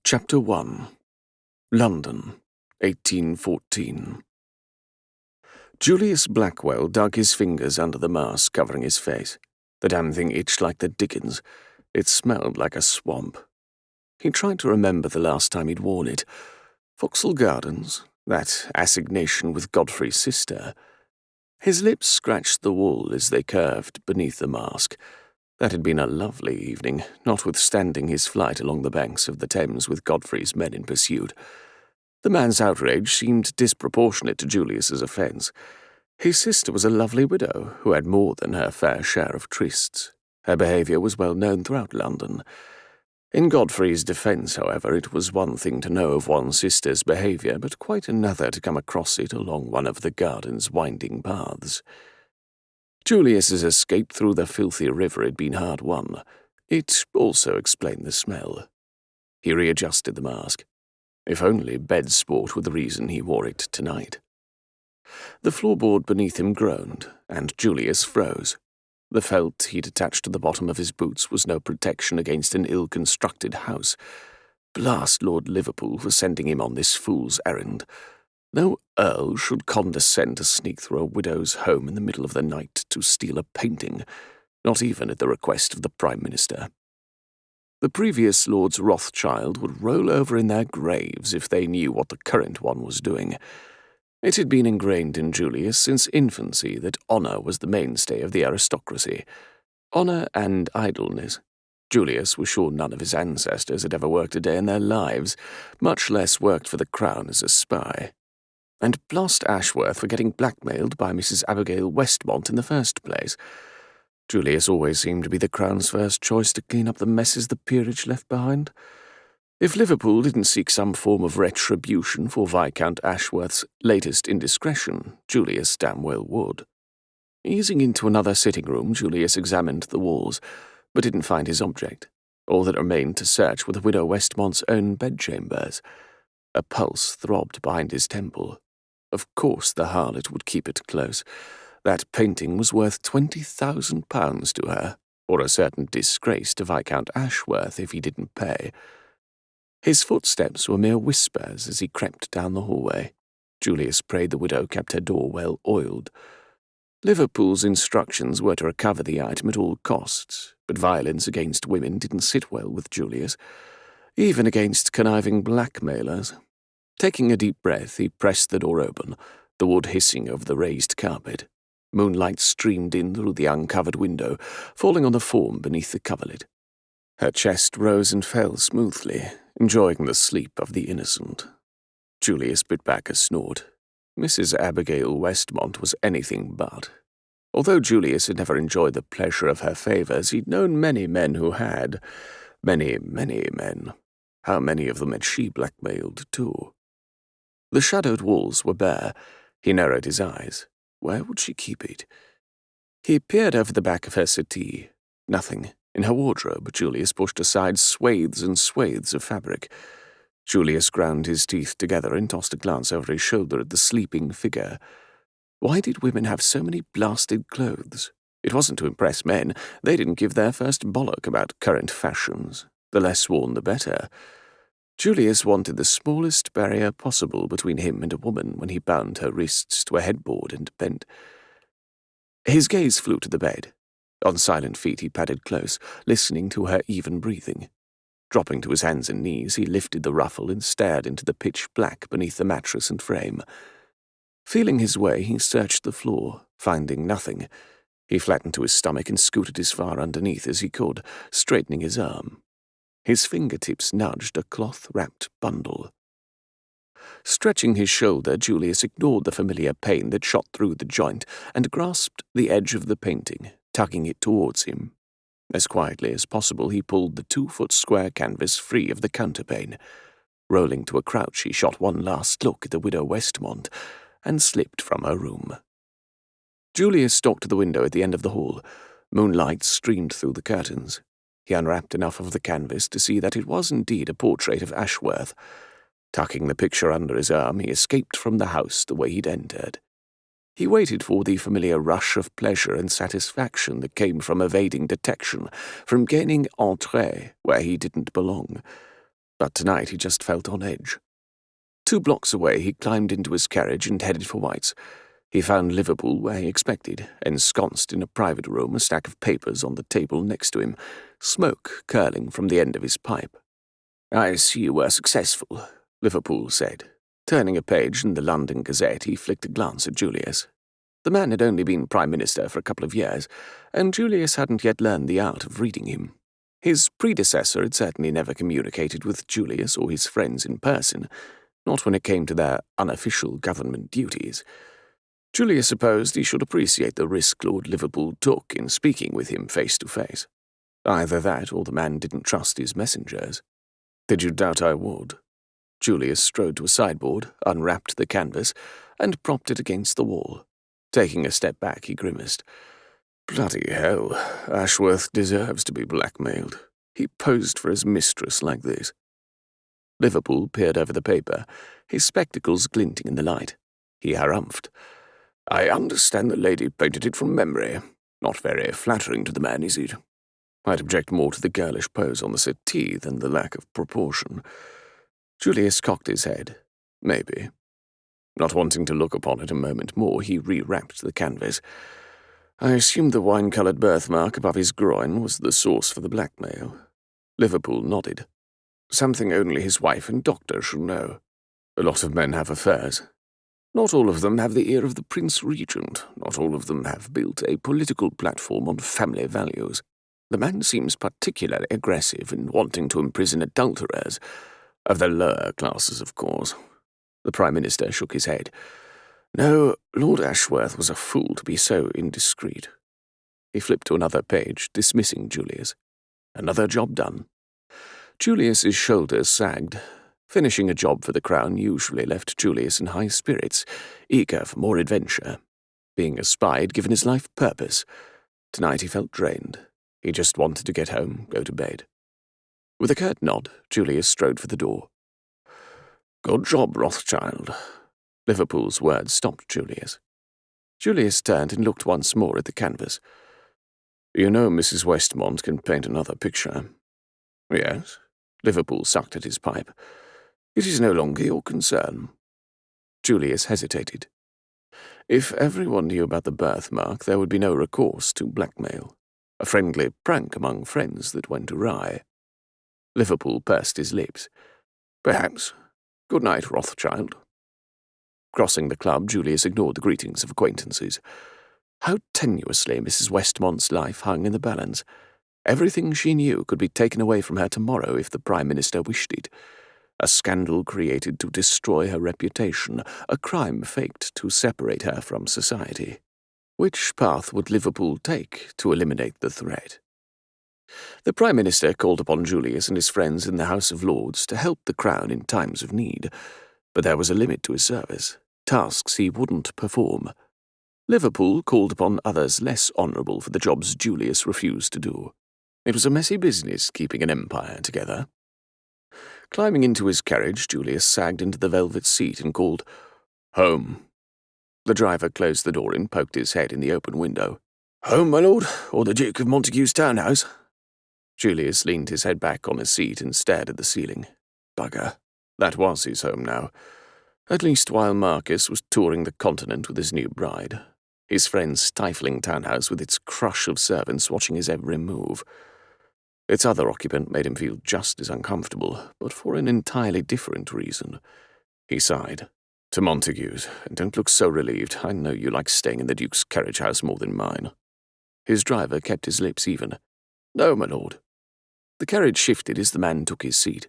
Chapter 1. London, 1814. Julius Blackwell dug his fingers under the mask covering his face. The damn thing itched like the dickens. It smelled like a swamp. He tried to remember the last time he'd worn it. Vauxhall Gardens, that assignation with Godfrey's sister. His lips scratched the wool as they curved beneath the mask. That had been a lovely evening, notwithstanding his flight along the banks of the Thames with Godfrey's men in pursuit. The man's outrage seemed disproportionate to Julius's offence. His sister was a lovely widow who had more than her fair share of trysts. Her behaviour was well known throughout London. In Godfrey's defence, however, it was one thing to know of one's sister's behaviour, but quite another to come across it along one of the garden's winding paths. Julius's escape through the filthy river had been hard won. It also explained the smell. He readjusted the mask. If only bed sport were the reason he wore it tonight. The floorboard beneath him groaned, and Julius froze. The felt he'd attached to the bottom of his boots was no protection against an ill-constructed house. Blast Lord Liverpool for sending him on this fool's errand. No earl should condescend to sneak through a widow's home in the middle of the night to steal a painting, not even at the request of the Prime Minister. The previous Lords Rothschild would roll over in their graves if they knew what the current one was doing. It had been ingrained in Julius since infancy that honour was the mainstay of the aristocracy. Honour and idleness. Julius was sure none of his ancestors had ever worked a day in their lives, much less worked for the Crown as a spy. And blast Ashworth for getting blackmailed by Mrs. Abigail Westmont in the first place. Julius always seemed to be the Crown's first choice to clean up the messes the peerage left behind. If Liverpool didn't seek some form of retribution for Viscount Ashworth's latest indiscretion, Julius damn well would. Easing into another sitting-room, Julius examined the walls, but didn't find his object. All that remained to search were the widow Westmont's own bedchambers. A pulse throbbed behind his temple. Of course the harlot would keep it close. That painting was worth £20,000 to her, or a certain disgrace to Viscount Ashworth if he didn't pay. His footsteps were mere whispers as he crept down the hallway. Julius prayed the widow kept her door well oiled. Liverpool's instructions were to recover the item at all costs, but violence against women didn't sit well with Julius, even against conniving blackmailers. Taking a deep breath, he pressed the door open, the wood hissing over the raised carpet. Moonlight streamed in through the uncovered window, falling on the form beneath the coverlid. Her chest rose and fell smoothly, enjoying the sleep of the innocent. Julius bit back a snort. Mrs. Abigail Westmont was anything but. Although Julius had never enjoyed the pleasure of her favours, he'd known many men who had. Many, many men. How many of them had she blackmailed, too? The shadowed walls were bare. He narrowed his eyes. Where would she keep it? He peered over the back of her settee. Nothing. In her wardrobe, Julius pushed aside swathes and swathes of fabric. Julius ground his teeth together and tossed a glance over his shoulder at the sleeping figure. Why did women have so many blasted clothes? It wasn't to impress men. They didn't give their first bollock about current fashions. The less worn, the better. Julius wanted the smallest barrier possible between him and a woman when he bound her wrists to a headboard and bent. His gaze flew to the bed. On silent feet he padded close, listening to her even breathing. Dropping to his hands and knees, he lifted the ruffle and stared into the pitch black beneath the mattress and frame. Feeling his way, he searched the floor, finding nothing. He flattened to his stomach and scooted as far underneath as he could, straightening his arm. His fingertips nudged a cloth-wrapped bundle. Stretching his shoulder, Julius ignored the familiar pain that shot through the joint and grasped the edge of the painting, tugging it towards him. As quietly as possible, he pulled the 2-foot square canvas free of the counterpane. Rolling to a crouch, he shot one last look at the widow Westmont and slipped from her room. Julius stalked to the window at the end of the hall. Moonlight streamed through the curtains. He unwrapped enough of the canvas to see that it was indeed a portrait of Ashworth. Tucking the picture under his arm, he escaped from the house the way he'd entered. He waited for the familiar rush of pleasure and satisfaction that came from evading detection, from gaining entrée where he didn't belong. But tonight he just felt on edge. 2 blocks away, he climbed into his carriage and headed for White's. He found Liverpool where he expected, ensconced in a private room, a stack of papers on the table next to him, smoke curling from the end of his pipe. "I see you were successful," Liverpool said. Turning a page in the London Gazette, he flicked a glance at Julius. The man had only been Prime Minister for a couple of years, and Julius hadn't yet learned the art of reading him. His predecessor had certainly never communicated with Julius or his friends in person, not when it came to their unofficial government duties. Julius supposed he should appreciate the risk Lord Liverpool took in speaking with him face to face. Either that or the man didn't trust his messengers. "Did you doubt I would?" Julius strode to a sideboard, unwrapped the canvas, and propped it against the wall. Taking a step back, he grimaced. "Bloody hell, Ashworth deserves to be blackmailed. He posed for his mistress like this." Liverpool peered over the paper, his spectacles glinting in the light. He harumphed. "I understand the lady painted it from memory. Not very flattering to the man, is it? I'd object more to the girlish pose on the settee than the lack of proportion." Julius cocked his head. "Maybe." Not wanting to look upon it a moment more, he rewrapped the canvas. "I assumed the wine-coloured birthmark above his groin was the source for the blackmail." Liverpool nodded. "Something only his wife and doctor should know. A lot of men have affairs. Not all of them have the ear of the Prince Regent. Not all of them have built a political platform on family values. The man seems particularly aggressive in wanting to imprison adulterers. Of the lower classes, of course." The Prime Minister shook his head. "No, Lord Ashworth was a fool to be so indiscreet." He flipped to another page, dismissing Julius. Another job done. Julius's shoulders sagged. Finishing a job for the Crown usually left Julius in high spirits, eager for more adventure. Being a spy had given his life purpose. Tonight he felt drained. He just wanted to get home, go to bed. With a curt nod, Julius strode for the door. "Good job, Rothschild." Liverpool's words stopped Julius. Julius turned and looked once more at the canvas. "You know Mrs. Westmont can paint another picture." "Yes." Liverpool sucked at his pipe. "It is no longer your concern." Julius hesitated. If everyone knew about the birthmark, there would be no recourse to blackmail. A friendly prank among friends that went awry. Liverpool pursed his lips. "Perhaps. Good night, Rothschild." Crossing the club, Julius ignored the greetings of acquaintances. How tenuously Mrs. Westmont's life hung in the balance. Everything she knew could be taken away from her tomorrow if the Prime Minister wished it. A scandal created to destroy her reputation, a crime faked to separate her from society. Which path would Liverpool take to eliminate the threat? The Prime Minister called upon Julius and his friends in the House of Lords to help the Crown in times of need, but there was a limit to his service, tasks he wouldn't perform. Liverpool called upon others less honourable for the jobs Julius refused to do. It was a messy business keeping an empire together. Climbing into his carriage, Julius sagged into the velvet seat and called, "Home." The driver closed the door and poked his head in the open window. "Home, my lord, or the Duke of Montague's townhouse?" Julius leaned his head back on his seat and stared at the ceiling. Bugger. That was his home now. At least while Marcus was touring the continent with his new bride. His friend's stifling townhouse with its crush of servants watching his every move. Its other occupant made him feel just as uncomfortable, but for an entirely different reason. He sighed. "To Montague's, and don't look so relieved. I know you like staying in the Duke's carriage house more than mine." His driver kept his lips even. "No, my lord." The carriage shifted as the man took his seat.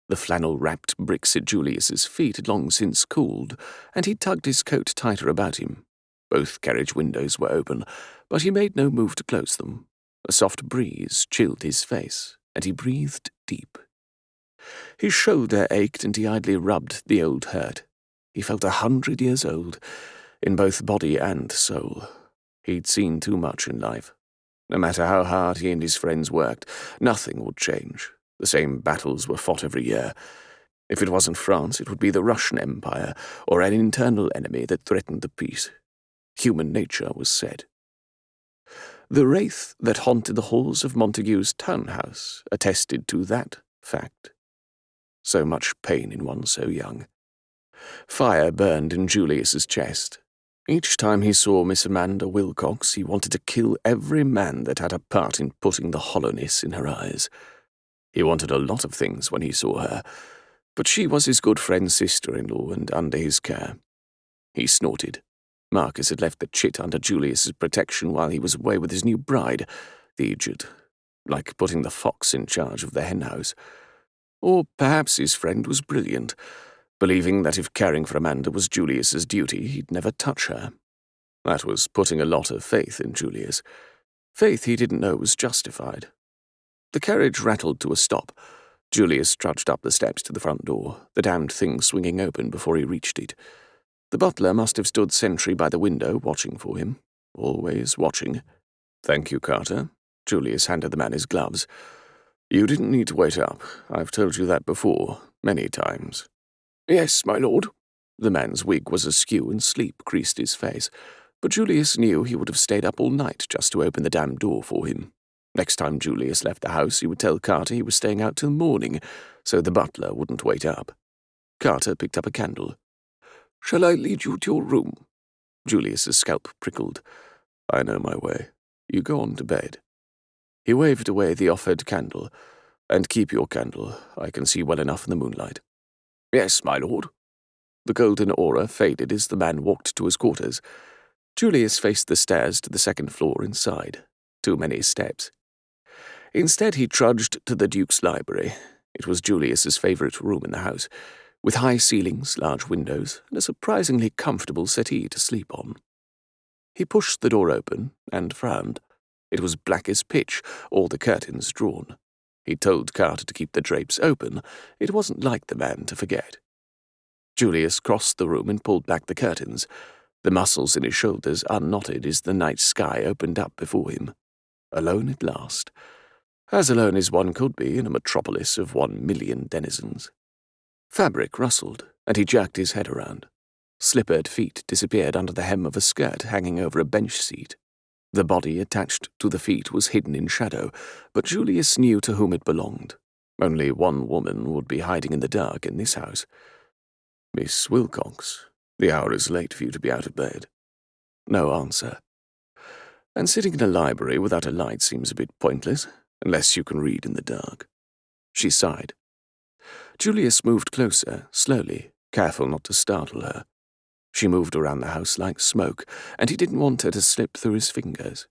The flannel-wrapped bricks at Julius's feet had long since cooled, and he tugged his coat tighter about him. Both carriage windows were open, but he made no move to close them. A soft breeze chilled his face, and he breathed deep. His shoulder ached, and he idly rubbed the old hurt. He felt 100 years old, in both body and soul. He'd seen too much in life. No matter how hard he and his friends worked, nothing would change. The same battles were fought every year. If it wasn't France, it would be the Russian Empire, or an internal enemy that threatened the peace. Human nature was said. The wraith that haunted the halls of Montague's townhouse attested to that fact. So much pain in one so young. Fire burned in Julius's chest. Each time he saw Miss Amanda Wilcox, he wanted to kill every man that had a part in putting the hollowness in her eyes. He wanted a lot of things when he saw her, but she was his good friend's sister-in-law and under his care. He snorted. Marcus had left the chit under Julius's protection while he was away with his new bride, the idiot, like putting the fox in charge of the henhouse. Or perhaps his friend was brilliant, believing that if caring for Amanda was Julius's duty, he'd never touch her. That was putting a lot of faith in Julius. Faith he didn't know was justified. The carriage rattled to a stop. Julius trudged up the steps to the front door, the damned thing swinging open before he reached it. The butler must have stood sentry by the window, watching for him. Always watching. "Thank you, Carter." Julius handed the man his gloves. "You didn't need to wait up. I've told you that before, many times." "Yes, my lord." The man's wig was askew and sleep creased his face, but Julius knew he would have stayed up all night just to open the damned door for him. Next time Julius left the house, he would tell Carter he was staying out till morning, so the butler wouldn't wait up. Carter picked up a candle. "Shall I lead you to your room?" Julius's scalp prickled. "I know my way. You go on to bed." He waved away the offered candle. "And keep your candle. I can see well enough in the moonlight." "Yes, my lord." The golden aura faded as the man walked to his quarters. Julius faced the stairs to the second floor inside. Too many steps. Instead, he trudged to the Duke's library. It was Julius's favorite room in the house, with high ceilings, large windows, and a surprisingly comfortable settee to sleep on. He pushed the door open and frowned. It was black as pitch, all the curtains drawn. He told Carter to keep the drapes open. It wasn't like the man to forget. Julius crossed the room and pulled back the curtains. The muscles in his shoulders unknotted as the night sky opened up before him. Alone at last. As alone as one could be in a metropolis of 1,000,000 denizens. Fabric rustled, and he jerked his head around. Slippered feet disappeared under the hem of a skirt hanging over a bench seat. The body attached to the feet was hidden in shadow, but Julius knew to whom it belonged. Only one woman would be hiding in the dark in this house. "Miss Wilcox, the hour is late for you to be out of bed." No answer. And sitting in a library without a light seems a bit pointless, unless you can read in the dark. She sighed. Julius moved closer, slowly, careful not to startle her. She moved around the house like smoke, and he didn't want her to slip through his fingers.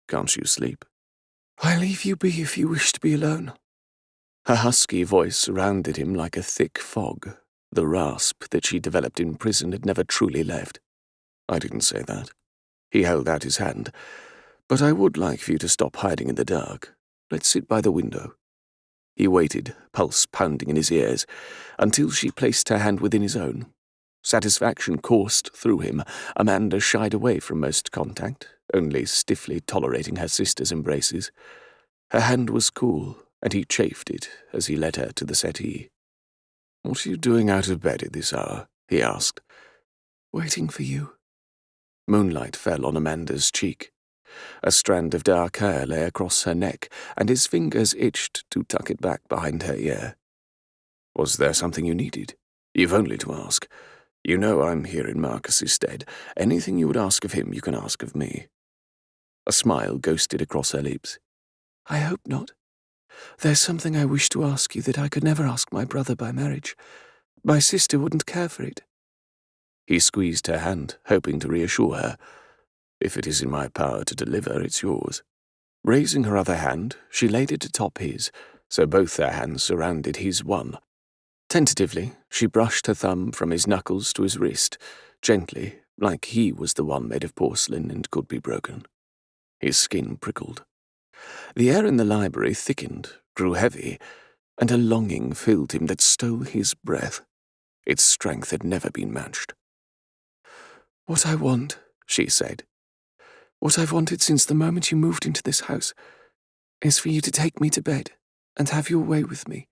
"Can't you sleep?" "I'll leave you be if you wish to be alone." Her husky voice surrounded him like a thick fog. The rasp that she developed in prison had never truly left. "I didn't say that." He held out his hand. "But I would like for you to stop hiding in the dark. Let's sit by the window." He waited, pulse pounding in his ears, until she placed her hand within his own. Satisfaction coursed through him. Amanda shied away from most contact, only stiffly tolerating her sister's embraces. Her hand was cool, and he chafed it as he led her to the settee. "What are you doing out of bed at this hour?" he asked. "Waiting for you." Moonlight fell on Amanda's cheek. A strand of dark hair lay across her neck, and his fingers itched to tuck it back behind her ear. "Was there something you needed? You've only to ask. You know I'm here in Marcus's stead. Anything you would ask of him, you can ask of me." A smile ghosted across her lips. "I hope not. There's something I wish to ask you that I could never ask my brother by marriage. My sister wouldn't care for it." He squeezed her hand, hoping to reassure her. "If it is in my power to deliver, it's yours." Raising her other hand, she laid it atop his, so both their hands surrounded his one. Tentatively, she brushed her thumb from his knuckles to his wrist, gently, like he was the one made of porcelain and could be broken. His skin prickled. The air in the library thickened, grew heavy, and a longing filled him that stole his breath. Its strength had never been matched. "What I want," she said, "what I've wanted since the moment you moved into this house, is for you to take me to bed and have your way with me.